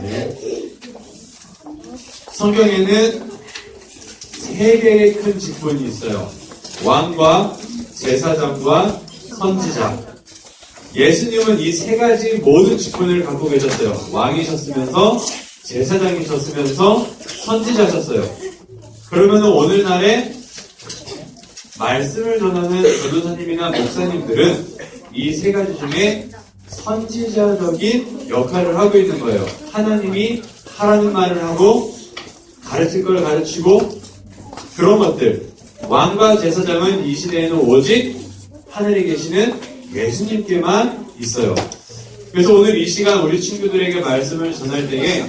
네. 성경에는 세 개의 큰 직분이 있어요. 왕과 제사장과 선지자. 예수님은 이 세 가지 모든 직분을 갖고 계셨어요. 왕이셨으면서 제사장이셨으면서 선지자셨어요. 그러면 오늘날에 말씀을 전하는 전도사님이나 목사님들은 이 세 가지 중에 선지자적인 역할을 하고 있는 거예요. 하나님이 하라는 말을 하고 가르칠 걸 가르치고 그런 것들. 왕과 제사장은 이 시대에는 오직 하늘에 계시는 예수님께만 있어요. 그래서 오늘 이 시간 우리 친구들에게 말씀을 전할 때에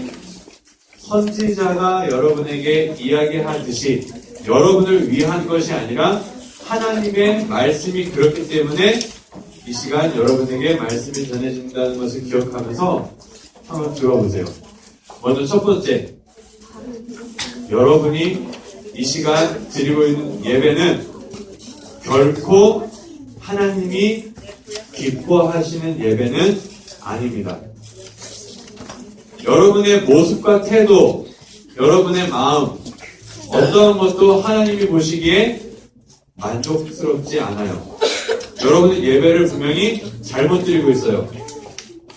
선지자가 여러분에게 이야기하듯이 여러분을 위한 것이 아니라 하나님의 말씀이 그렇기 때문에 이 시간 여러분에게 말씀이 전해진다는 것을 기억하면서 한번 들어보세요. 먼저 첫 번째, 여러분이 이 시간 드리고 있는 예배는 결코 하나님이 기뻐하시는 예배는 아닙니다. 여러분의 모습과 태도, 여러분의 마음, 어떠한 것도 하나님이 보시기에 만족스럽지 않아요. 여러분의 예배를 분명히 잘못 드리고 있어요.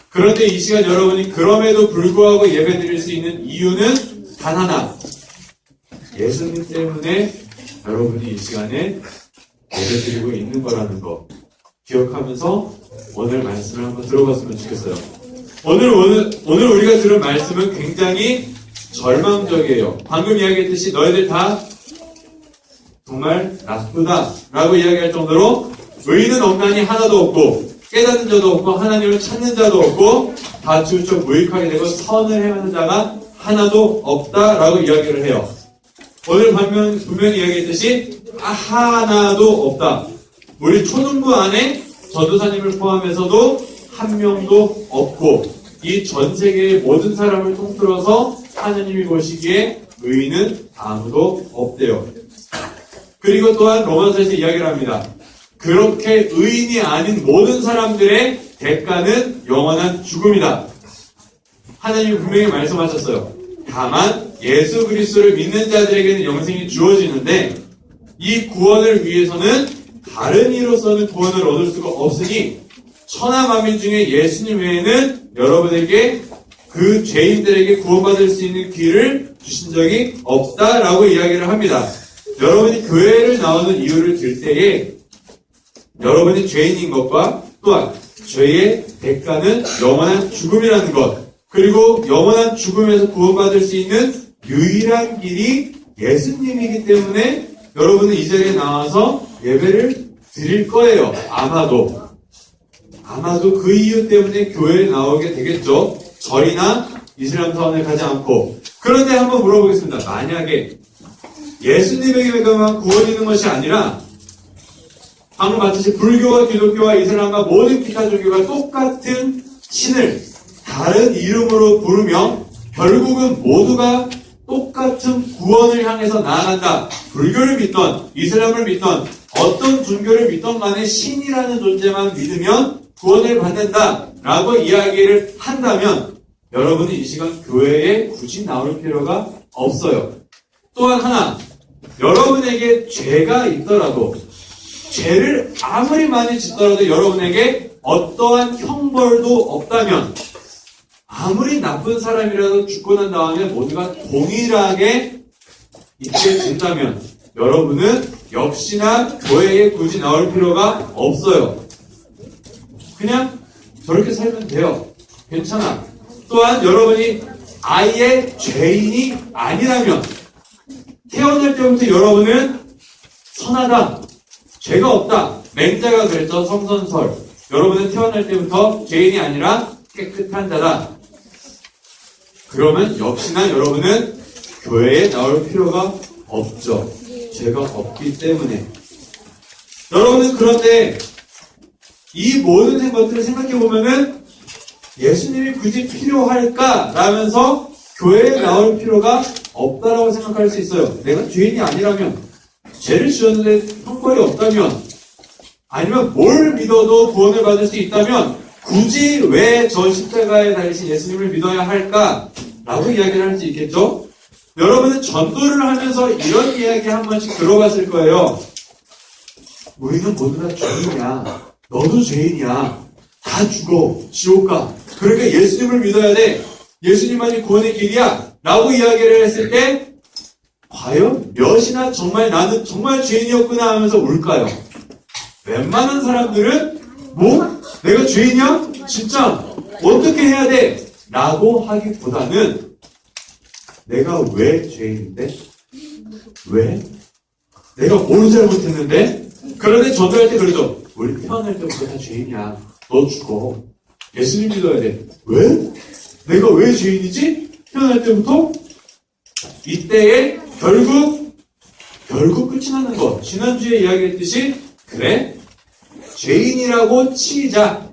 그런데 이 시간 여러분이 그럼에도 불구하고 예배 드릴 수 있는 이유는 단 하나. 예수님 때문에 여러분이 이 시간에 예배 드리고 있는 거라는 거 기억하면서 오늘 말씀을 한번 들어봤으면 좋겠어요. 오늘 우리가 들은 말씀은 굉장히 절망적이에요. 방금 이야기했듯이 너희들 다 정말 나쁘다라고 이야기할 정도로 의인은 없나니 하나도 없고 깨닫는 자도 없고 하나님을 찾는 자도 없고 다 지우쳐 무익하게 되고 선을 행하는 자가 하나도 없다라고 이야기를 해요. 오늘 분명히 이야기했듯이 하나도 없다. 우리 초등부 안에 전도사님을 포함해서도 한 명도 없고 이 전 세계의 모든 사람을 통틀어서 하나님이 보시기에 의인은 아무도 없대요. 그리고 또한 로마서에서 이야기를 합니다. 그렇게 의인이 아닌 모든 사람들의 대가는 영원한 죽음이다. 하나님이 분명히 말씀하셨어요. 다만 예수 그리스도를 믿는 자들에게는 영생이 주어지는데 이 구원을 위해서는 다른 이로서는 구원을 얻을 수가 없으니 천하 만민 중에 예수님 외에는 여러분에게 그 죄인들에게 구원받을 수 있는 길을 주신 적이 없다라고 이야기를 합니다. 여러분이 교회를 나오는 이유를 들 때에 여러분이 죄인인 것과 또한 죄의 대가는 영원한 죽음이라는 것, 그리고 영원한 죽음에서 구원받을 수 있는 유일한 길이 예수님이기 때문에 여러분은 이 자리에 나와서 예배를 드릴 거예요. 아마도 그 이유 때문에 교회에 나오게 되겠죠. 절이나 이슬람 사원에 가지 않고. 그런데 한번 물어보겠습니다. 만약에 예수님에게만 구원이 있는 것이 아니라 방금 봤듯이 불교와 기독교와 이슬람과 모든 기타 종교가 똑같은 신을 다른 이름으로 부르며 결국은 모두가 똑같은 구원을 향해서 나아간다. 불교를 믿던 이슬람을 믿던 어떤 종교를 믿던 간에 신이라는 존재만 믿으면 구원을 받는다라고 이야기를 한다면 여러분이 이 시간 교회에 굳이 나올 필요가 없어요. 또한 하나, 여러분에게 죄가 있더라도 죄를 아무리 많이 짓더라도 여러분에게 어떠한 형벌도 없다면 아무리 나쁜 사람이라도 죽고 난 다음에 모두가 동일하게 있게 된다면 여러분은 역시나 교회에 굳이 나올 필요가 없어요. 그냥 저렇게 살면 돼요. 괜찮아. 또한 여러분이 아예 죄인이 아니라면 태어날 때부터 여러분은 선하다. 죄가 없다. 맹자가 그랬죠. 성선설. 여러분은 태어날 때부터 죄인이 아니라 깨끗한 자다. 그러면 역시나 여러분은 교회에 나올 필요가 없죠. 죄가 없기 때문에. 여러분은 그런데 이 모든 것들을 생각해보면은 예수님이 굳이 필요할까? 라면서 교회에 나올 필요가 없다라고 생각할 수 있어요. 내가 죄인이 아니라면, 죄를 지었는데 형벌이 없다면, 아니면 뭘 믿어도 구원을 받을 수 있다면 굳이 왜 저 십자가에 달리신 예수님을 믿어야 할까? 라고 이야기를 할 수 있겠죠? 여러분은 전도를 하면서 이런 이야기 한 번씩 들어봤을 거예요. 우리는 모두 다 죄인이야. 너도 죄인이야. 다 죽어. 지옥 가. 그러니까 예수님을 믿어야 돼. 예수님만이 구원의 길이야. 라고 이야기를 했을 때 과연 몇이나 정말 나는 정말 죄인이었구나 하면서 울까요? 웬만한 사람들은 뭐? 내가 죄인이야? 진짜 어떻게 해야 돼? 라고 하기보다는 내가 왜 죄인인데? 왜? 내가 뭘 잘못했는데? 그런데 전도할 때 그러죠. 우리 태어날 때부터 다 죄인이야. 너 죽어. 예수님 믿어야 돼. 왜? 내가 왜 죄인이지? 태어날 때부터? 이때에 결국 끝이 나는 거. 지난주에 이야기했듯이 그래? 죄인이라고 치자.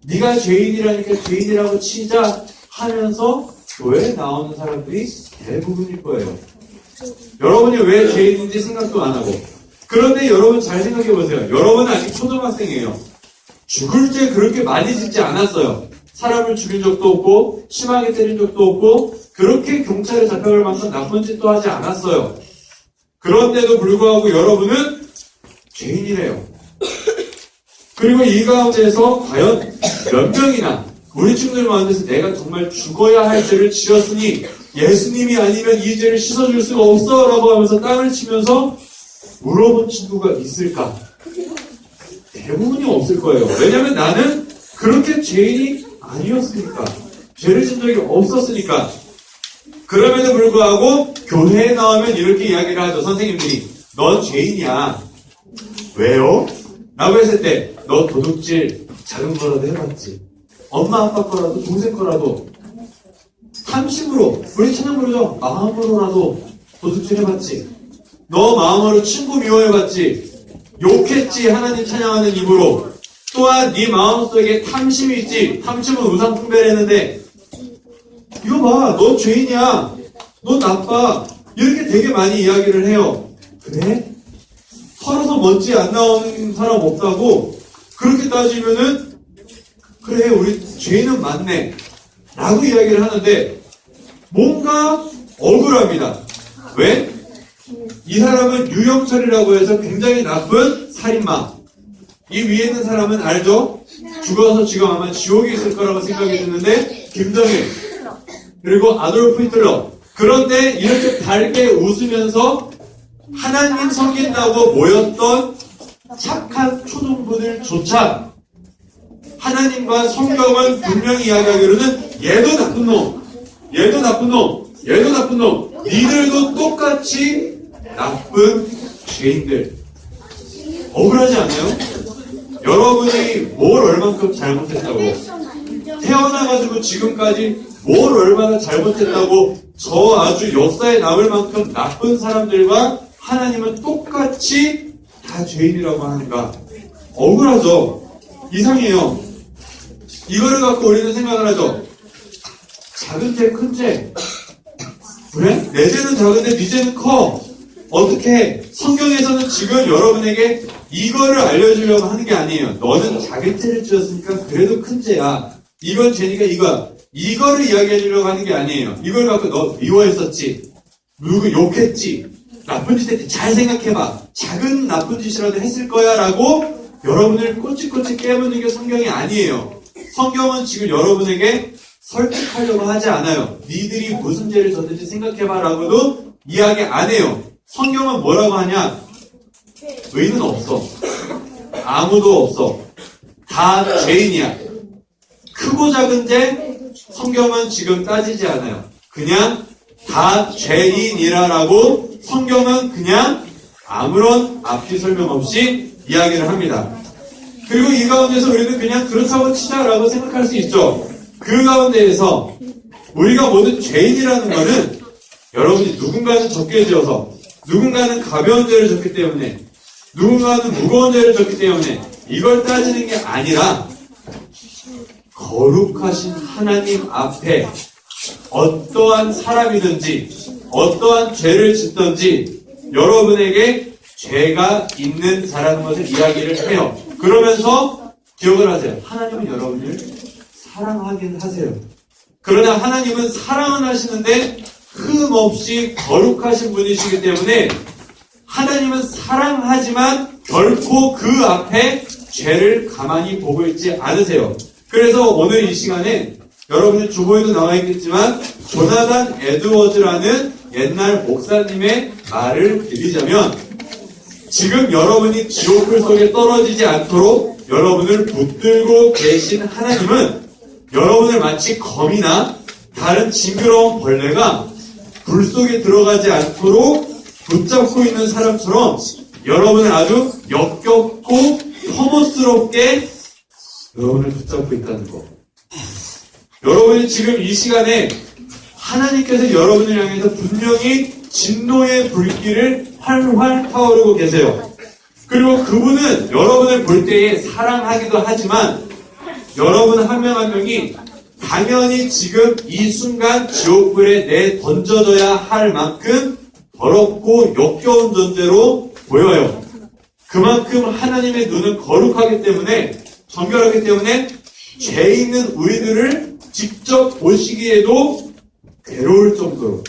네가 죄인이라니까 죄인이라고 치자 하면서 교회에 나오는 사람들이 대부분일 거예요. 여러분이 왜 죄인인지 생각도 안 하고. 그런데 여러분 잘 생각해 보세요. 여러분은 아직 초등학생이에요. 죽을 죄 그렇게 많이 짓지 않았어요. 사람을 죽인 적도 없고 심하게 때린 적도 없고 그렇게 경찰에 잡혀갈 만큼 나쁜 짓도 하지 않았어요. 그런데도 불구하고 여러분은 죄인이래요. 그리고 이 가운데서 과연 몇 명이나 우리 친구들 가운데서 내가 정말 죽어야 할 죄를 지었으니 예수님이 아니면 이 죄를 씻어줄 수가 없어 라고 하면서 땅을 치면서 물어본 친구가 있을까? 대부분이 없을 거예요. 왜냐면 나는 그렇게 죄인이 아니었으니까. 죄를 진 적이 없었으니까. 그럼에도 불구하고 교회에 나오면 이렇게 이야기를 하죠. 선생님들이. 넌 죄인이야. 왜요? 라고 했을 때 너 도둑질 작은 거라도 해봤지. 엄마 아빠 거라도 동생 거라도 탐심으로 우리 찬양 부르죠. 마음으로라도 도둑질 해봤지. 너 마음으로 친구 미워해봤지. 욕했지. 하나님 찬양하는 입으로. 또한 네 마음속에 탐심이 있지. 탐심은 우상숭배했는데 이거 봐. 너 죄인이야. 너 나빠. 이렇게 되게 많이 이야기를 해요. 그래? 털어서 먼지 안 나오는 사람 없다고? 그렇게 따지면은 그래 우리 죄인은 맞네 라고 이야기를 하는데 뭔가 억울합니다. 왜? 이 사람은 유영철이라고 해서 굉장히 나쁜 살인마. 이 위에 있는 사람은 알죠? 죽어서 지금 아마 지옥에 있을 거라고 생각이 드는데 김정일 그리고 아돌프 히틀러. 그런데 이렇게 밝게 웃으면서 하나님 섬긴다고 모였던 착한 초등부들조차 하나님과 성경은 분명히 이야기하기로는 얘도 나쁜 놈, 얘도 나쁜 놈, 얘도 나쁜 놈, 니들도 똑같이 나쁜 죄인들. 억울하지 않아요? 여러분이 뭘 얼만큼 잘못했다고 태어나가지고 지금까지 뭘 얼마나 잘못했다고 저 아주 역사에 남을 만큼 나쁜 사람들과 하나님은 똑같이 다 죄인이라고 하는가? 억울하죠? 이상해요. 이거를 갖고 우리는 생각을 하죠. 작은 죄, 큰 죄. 그래? 내 죄는 작은데 네 죄는 커. 어떻게 해? 성경에서는 지금 여러분에게 이거를 알려주려고 하는 게 아니에요. 너는 작은 죄를 지었으니까 그래도 큰 죄야. 이건 죄니까 이거야. 이거를 이야기해 주려고 하는 게 아니에요. 이걸 갖고 너 미워했었지. 누구 욕했지. 나쁜 짓 했지. 잘 생각해봐. 작은 나쁜 짓이라도 했을 거야 라고 여러분을 꼬치꼬치 깨무는 게 성경이 아니에요. 성경은 지금 여러분에게 설득하려고 하지 않아요. 니들이 무슨 죄를 졌는지 생각해봐 라고도 이야기 안 해요. 성경은 뭐라고 하냐? 의는 없어. 아무도 없어. 다 죄인이야. 크고 작은 죄 성경은 지금 따지지 않아요. 그냥 다 죄인이라라고 성경은 그냥 아무런 앞뒤 설명 없이 이야기를 합니다. 그리고 이 가운데서 우리는 그냥 그렇다고 치자라고 생각할 수 있죠. 그 가운데에서 우리가 모두 죄인이라는 것은 여러분이 누군가는 적게 지어서 누군가는 가벼운 죄를 졌기 때문에 누군가는 무거운 죄를 졌기 때문에 이걸 따지는 게 아니라 거룩하신 하나님 앞에 어떠한 사람이든지 어떠한 죄를 짓든지 여러분에게 죄가 있는 자라는 것을 이야기를 해요. 그러면서 기억을 하세요. 하나님은 여러분을 사랑하긴 하세요. 그러나 하나님은 사랑은 하시는데 흠없이 거룩하신 분이시기 때문에 하나님은 사랑하지만 결코 그 앞에 죄를 가만히 보고 있지 않으세요. 그래서 오늘 이 시간에 여러분의 주보에도 나와 있겠지만 조나단 에드워즈라는 옛날 목사님의 말을 드리자면 지금 여러분이 지옥불 속에 떨어지지 않도록 여러분을 붙들고 계신 하나님은 여러분을 마치 거미나 다른 징그러운 벌레가 불 속에 들어가지 않도록 붙잡고 있는 사람처럼 여러분을 아주 역겹고 혐오스럽게 여러분을 붙잡고 있다는 거. 여러분이 지금 이 시간에 하나님께서 여러분을 향해서 분명히 진노의 불길을 활활 타오르고 계세요. 그리고 그분은 여러분을 볼 때에 사랑하기도 하지만 여러분 한 명 한 명이 당연히 지금 이 순간 지옥불에 내 던져져야 할 만큼 더럽고 역겨운 존재로 보여요. 그만큼 하나님의 눈은 거룩하기 때문에 정결하기 때문에 죄 있는 우리들을 직접 보시기에도 괴로울 정도로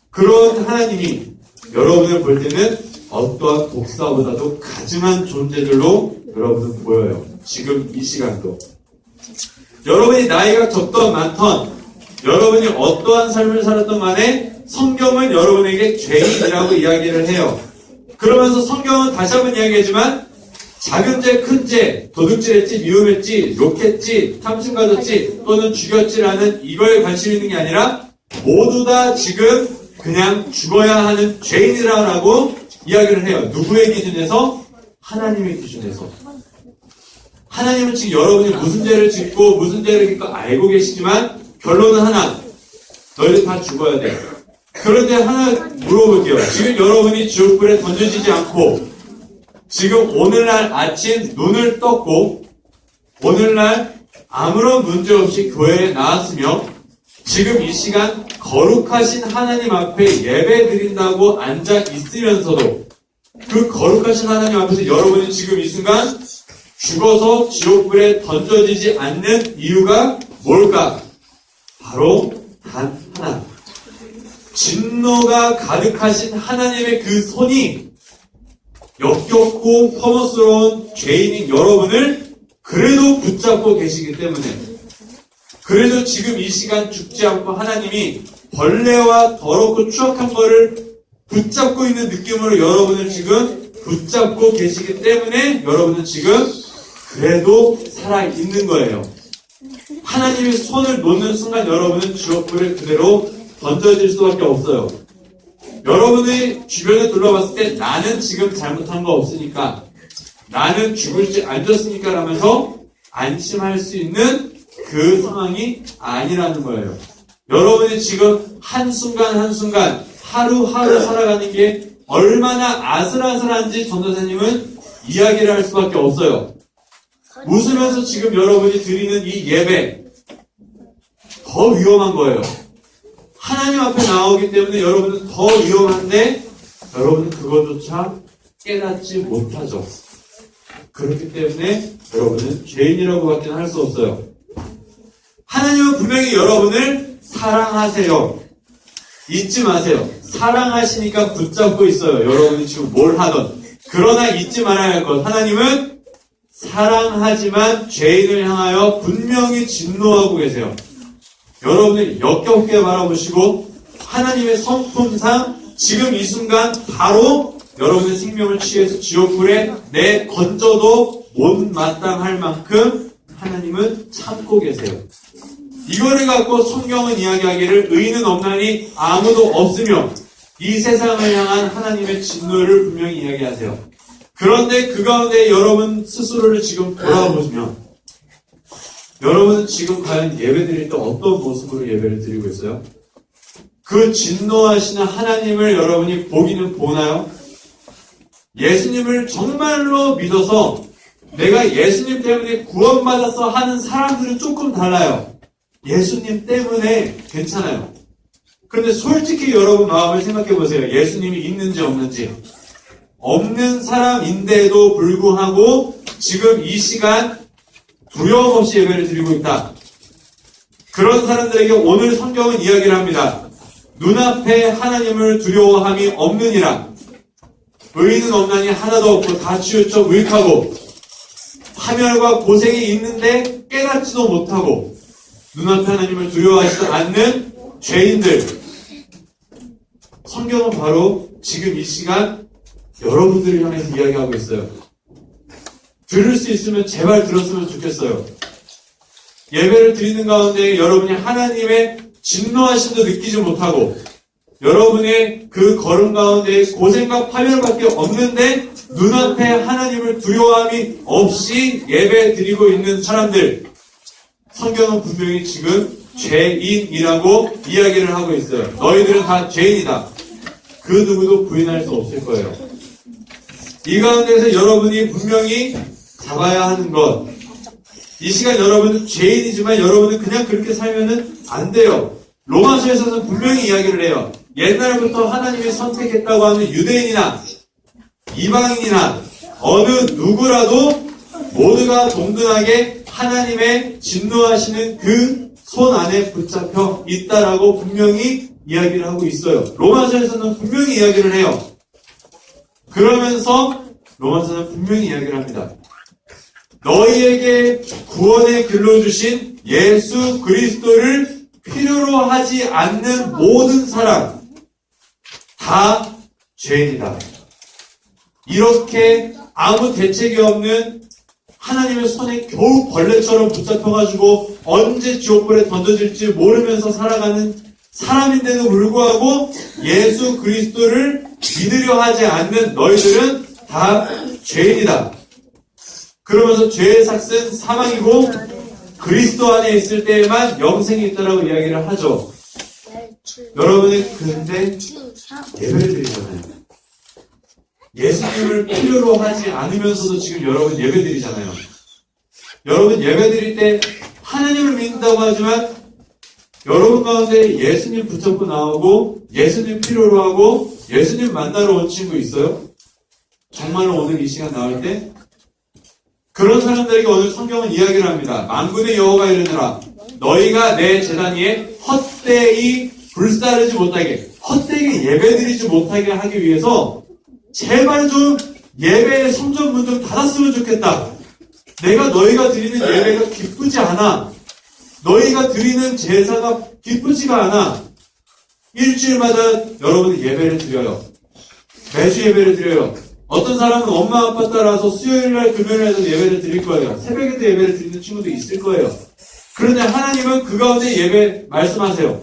그런 하나님이 여러분을 볼 때는 어떠한 독사보다도 가증한 존재들로 여러분은 보여요. 지금 이 시간도. 여러분이 나이가 적던 많던 여러분이 어떠한 삶을 살았던 간에 성경은 여러분에게 죄인이라고 이야기를 해요. 그러면서 성경은 다시 한번 이야기하지만 작은 죄, 큰 죄, 도둑질했지, 미움했지, 욕했지, 탐심 가졌지, 또는 죽였지라는 이거에 관심 있는 게 아니라 모두 다 지금 그냥 죽어야 하는 죄인이라고 이야기를 해요. 누구의 기준에서? 하나님의 기준에서. 하나님은 지금 여러분이 무슨 죄를 짓고 무슨 죄를 짓고 알고 계시지만 결론은 하나. 너희들 다 죽어야 돼. 그런데 하나 물어볼게요. 지금 여러분이 지옥불에 던져지지 않고 지금 오늘날 아침 눈을 떴고 오늘날 아무런 문제 없이 교회에 나왔으며 지금 이 시간 거룩하신 하나님 앞에 예배 드린다고 앉아 있으면서도 그 거룩하신 하나님 앞에서 여러분이 지금 이 순간 죽어서 지옥불에 던져지지 않는 이유가 뭘까? 바로 단 하나. 진노가 가득하신 하나님의 그 손이 역겹고 혐오스러운 죄인인 여러분을 그래도 붙잡고 계시기 때문에 그래도 지금 이 시간 죽지 않고 하나님이 벌레와 더럽고 추악한 거를 붙잡고 있는 느낌으로 여러분을 지금 붙잡고 계시기 때문에 여러분은 지금 그래도 살아있는 거예요. 하나님의 손을 놓는 순간 여러분은 지옥불에 그대로 던져질 수밖에 없어요. 여러분의 주변을 둘러봤을 때 나는 지금 잘못한 거 없으니까 나는 죽을지 앉았으니까 라면서 안심할 수 있는 그 상황이 아니라는 거예요. 여러분이 지금 한순간 한순간 하루하루 살아가는 게 얼마나 아슬아슬한지 전도사님은 이야기를 할 수밖에 없어요. 웃으면서 지금 여러분이 드리는 이 예배 더 위험한 거예요. 하나님 앞에 나오기 때문에 여러분은 더 위험한데 여러분은 그것조차 깨닫지 못하죠. 그렇기 때문에 여러분은 죄인이라고밖에 할 수 없어요. 하나님은 분명히 여러분을 사랑하세요. 잊지 마세요. 사랑하시니까 붙잡고 있어요. 여러분이 지금 뭘 하던. 그러나 잊지 말아야 할 것. 하나님은 사랑하지만 죄인을 향하여 분명히 진노하고 계세요. 여러분을 역겹게 바라보시고 하나님의 성품상 지금 이 순간 바로 여러분의 생명을 취해서 지옥불에 내건져도 못마땅할 만큼 하나님은 참고 계세요. 이거를 갖고 성경은 이야기하기를 의인은 없나니 아무도 없으며 이 세상을 향한 하나님의 진노를 분명히 이야기하세요. 그런데 그 가운데 여러분 스스로를 지금 돌아보시면 여러분은 지금 과연 예배 드릴 때 어떤 모습으로 예배를 드리고 있어요? 그 진노하시는 하나님을 여러분이 보기는 보나요? 예수님을 정말로 믿어서 내가 예수님 때문에 구원받아서 하는 사람들은 조금 달라요. 예수님 때문에 괜찮아요. 그런데 솔직히 여러분 마음을 생각해 보세요. 예수님이 있는지 없는지. 없는 사람인데도 불구하고 지금 이 시간 두려움 없이 예배를 드리고 있다. 그런 사람들에게 오늘 성경은 이야기를 합니다. 눈앞에 하나님을 두려워함이 없느니라. 의인은 없나니 하나도 없고 다 치우쳐 무익하고 파멸과 고생이 있는데 깨닫지도 못하고 눈앞에 하나님을 두려워하지 않는 죄인들. 성경은 바로 지금 이 시간 여러분들을 향해서 이야기하고 있어요. 들을 수 있으면 제발 들었으면 좋겠어요. 예배를 드리는 가운데 여러분이 하나님의 진노하심도 느끼지 못하고 여러분의 그 걸음 가운데 고생과 파멸밖에 없는데 눈앞에 하나님을 두려워함이 없이 예배 드리고 있는 사람들, 성경은 분명히 지금 죄인이라고 이야기를 하고 있어요. 너희들은 다 죄인이다. 그 누구도 부인할 수 없을 거예요. 이 가운데서 여러분이 분명히 잡아야 하는 것, 이 시간 여러분은 죄인이지만 여러분은 그냥 그렇게 살면은 안 돼요. 로마서에서는 분명히 이야기를 해요. 옛날부터 하나님이 선택했다고 하는 유대인이나 이방인이나 어느 누구라도 모두가 동등하게 하나님의 진노하시는 그 손 안에 붙잡혀 있다라고 분명히 이야기를 하고 있어요. 로마서에서는 분명히 이야기를 해요. 그러면서 로마서는 분명히 이야기를 합니다. 너희에게 구원의 길로 주신 예수 그리스도를 필요로 하지 않는 모든 사람 다 죄인이다. 이렇게 아무 대책이 없는 하나님의 손에 겨우 벌레처럼 붙잡혀가지고 언제 지옥불에 던져질지 모르면서 살아가는 사람인데도 불구하고 예수 그리스도를 믿으려 하지 않는 너희들은 다 죄인이다. 그러면서 죄의 삭은 사망이고 그리스도 안에 있을 때에만 영생이 있다라고 이야기를 하죠. 여러분은 근데 예배를 드리잖아요. 예수님을 필요로 하지 않으면서도 지금 여러분 예배 드리잖아요. 여러분 예배 드릴 때 하나님을 믿는다고 하지만 여러분 가운데 예수님 붙잡고 나오고 예수님 필요로 하고 예수님 만나러 온 친구 있어요? 정말로 오늘 이 시간 나올 때 그런 사람들에게 오늘 성경은 이야기를 합니다. 만군의 여호와가 이르노라 너희가 내 제단 위에 헛되이 불사르지 못하게 헛되게 예배드리지 못하게 하기 위해서 제발 좀 예배의 성전문 좀 닫았으면 좋겠다. 내가 너희가 드리는 예배가 기쁘지 않아. 너희가 드리는 제사가 기쁘지가 않아. 일주일마다 여러분이 예배를 드려요. 매주 예배를 드려요. 어떤 사람은 엄마 아빠 따라서 수요일날 금요일날도 예배를 드릴 거예요. 새벽에도 예배를 드리는 친구도 있을 거예요. 그런데 하나님은 그 가운데 예배 말씀하세요.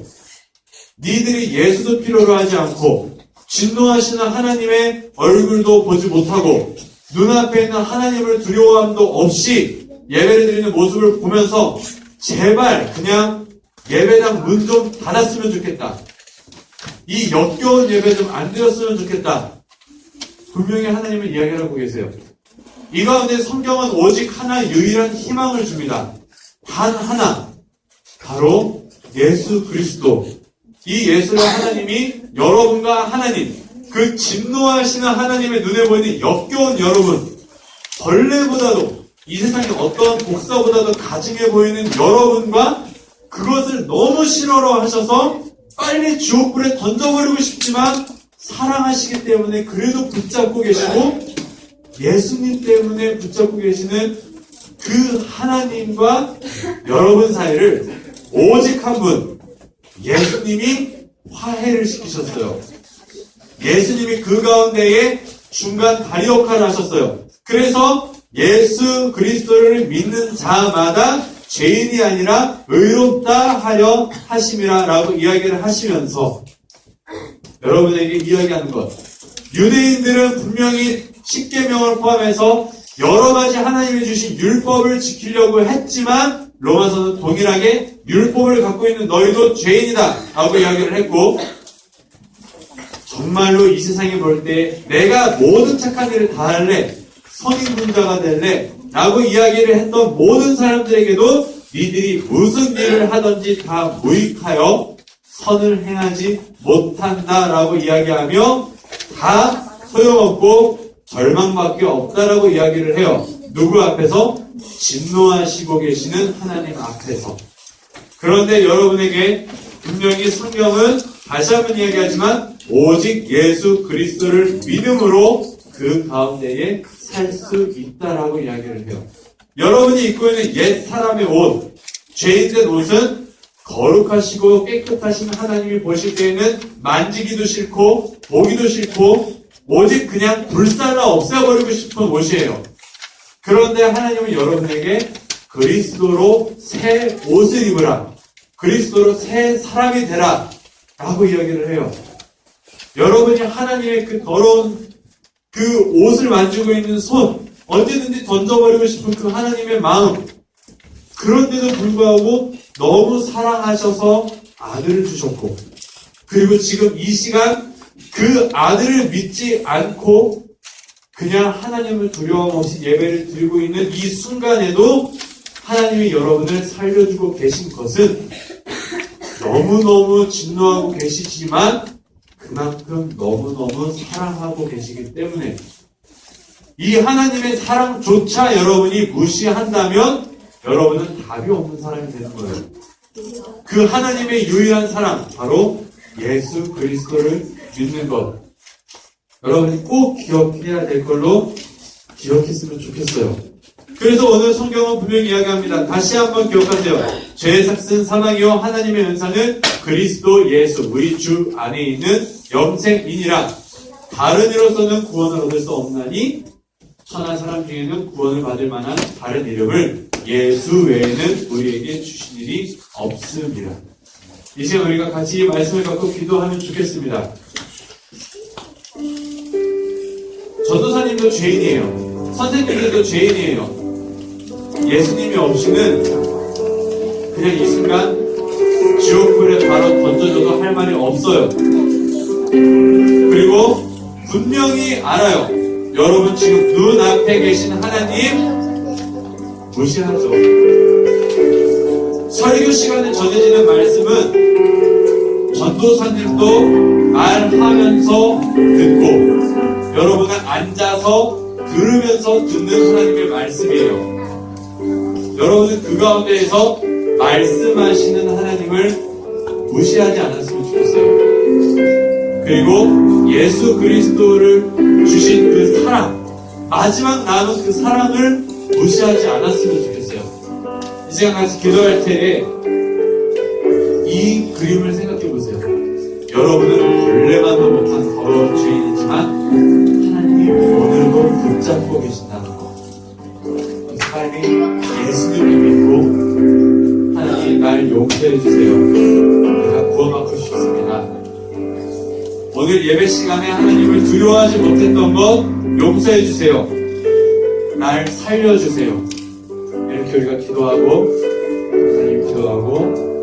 니들이 예수도 필요로 하지 않고 진노하시는 하나님의 얼굴도 보지 못하고 눈앞에 있는 하나님을 두려워함도 없이 예배를 드리는 모습을 보면서 제발 그냥 예배당 문 좀 닫았으면 좋겠다. 이 역겨운 예배 좀 안 드렸으면 좋겠다. 분명히 하나님은 이야기를 하고 계세요. 이 가운데 성경은 오직 하나 유일한 희망을 줍니다. 단 하나. 바로 예수 그리스도. 이 예수를 하나님이 여러분과 하나님, 그 진노하시는 하나님의 눈에 보이는 역겨운 여러분, 벌레보다도 이 세상의 어떤 복사보다도 가증해 보이는 여러분과 그것을 너무 싫어하셔서 빨리 지옥불에 던져버리고 싶지만 사랑하시기 때문에 그래도 붙잡고 계시고 예수님 때문에 붙잡고 계시는 그 하나님과 여러분 사이를 오직 한 분, 예수님이 화해를 시키셨어요. 예수님이 그 가운데에 중간 다리 역할을 하셨어요. 그래서 예수 그리스도를 믿는 자마다 죄인이 아니라 의롭다 하려 하심이라 라고 이야기를 하시면서 여러분에게 이야기하는 것. 유대인들은 분명히 십계명을 포함해서 여러 가지 하나님이 주신 율법을 지키려고 했지만 로마서는 동일하게 율법을 갖고 있는 너희도 죄인이다 라고 이야기를 했고 정말로 이 세상에 볼 때 내가 모든 착한 일을 다 할래 성인 군자가 될래 라고 이야기를 했던 모든 사람들에게도 니들이 무슨 일을 하든지 다 무익하여 선을 행하지 못한다라고 이야기하며 다 소용없고 절망밖에 없다라고 이야기를 해요. 누구 앞에서? 진노하시고 계시는 하나님 앞에서. 그런데 여러분에게 분명히 성경은 다시 한번 이야기하지만 오직 예수 그리스도를 믿음으로 그 가운데에 살 수 있다라고 이야기를 해요. 여러분이 입고 있는 옛 사람의 옷, 죄인된 옷은 거룩하시고 깨끗하신 하나님이 보실 때에는 만지기도 싫고 보기도 싫고 오직 그냥 불살라 없애버리고 싶은 옷이에요. 그런데 하나님은 여러분에게 그리스도로 새 옷을 입으라, 그리스도로 새 사람이 되라 라고 이야기를 해요. 여러분이 하나님의 그 더러운 그 옷을 만지고 있는 손, 언제든지 던져버리고 싶은 그 하나님의 마음, 그런데도 불구하고 너무 사랑하셔서 아들을 주셨고, 그리고 지금 이 시간 그 아들을 믿지 않고 그냥 하나님을 두려움 없이 예배를 드리고 있는 이 순간에도 하나님이 여러분을 살려주고 계신 것은 너무너무 진노하고 계시지만 그만큼 너무너무 사랑하고 계시기 때문에, 이 하나님의 사랑조차 여러분이 무시한다면 여러분은 답이 없는 사람이 되는 거예요. 그 하나님의 유일한 사랑, 바로 예수 그리스도를 믿는 것, 여러분이 꼭 기억해야 될 걸로 기억했으면 좋겠어요. 그래서 오늘 성경은 분명히 이야기합니다. 다시 한번 기억하세요. 죄의 삭은 사망이요 하나님의 은사는 그리스도 예수 우리 주 안에 있는 영생이니라. 다른 이로서는 구원을 얻을 수 없나니 천한 사람 중에는 구원을 받을 만한 다른 이름을 예수 외에는 우리에게 주신 일이 없습니다. 이제 우리가 같이 이 말씀을 갖고 기도하면 좋겠습니다. 전도사님도 죄인이에요. 선생님들도 죄인이에요. 예수님이 없이는 그냥 이 순간 지옥불에 바로 던져줘도 할 말이 없어요. 그리고 분명히 알아요. 여러분 지금 눈앞에 계신 하나님 무시하죠. 설교 시간에 전해지는 말씀은 전도사님도 말하면서 듣고 여러분은 앉아서 들으면서 듣는 하나님의 말씀이에요. 여러분은 그 가운데에서 말씀하시는 하나님을 무시하지 않았으면 좋겠어요. 그리고 예수 그리스도를 주신 그 사랑, 마지막 남은 그 사랑을 무시하지 않았으면 좋겠어요. 이 시간 같이 기도할 때에 이 그림을 생각해 보세요. 여러분은 벌레만도 못한 더러운 죄인이지만 하나님이 오늘도 붙잡고 계신다는 것. 그 삶이 예수님을 믿고 하나님 날 용서해 주세요. 내가 구원받고 싶습니다. 오늘 예배 시간에 하나님을 두려워하지 못했던 것 용서해 주세요. 날 살려주세요. 이렇게 우리가 기도하고 하나님 기도하고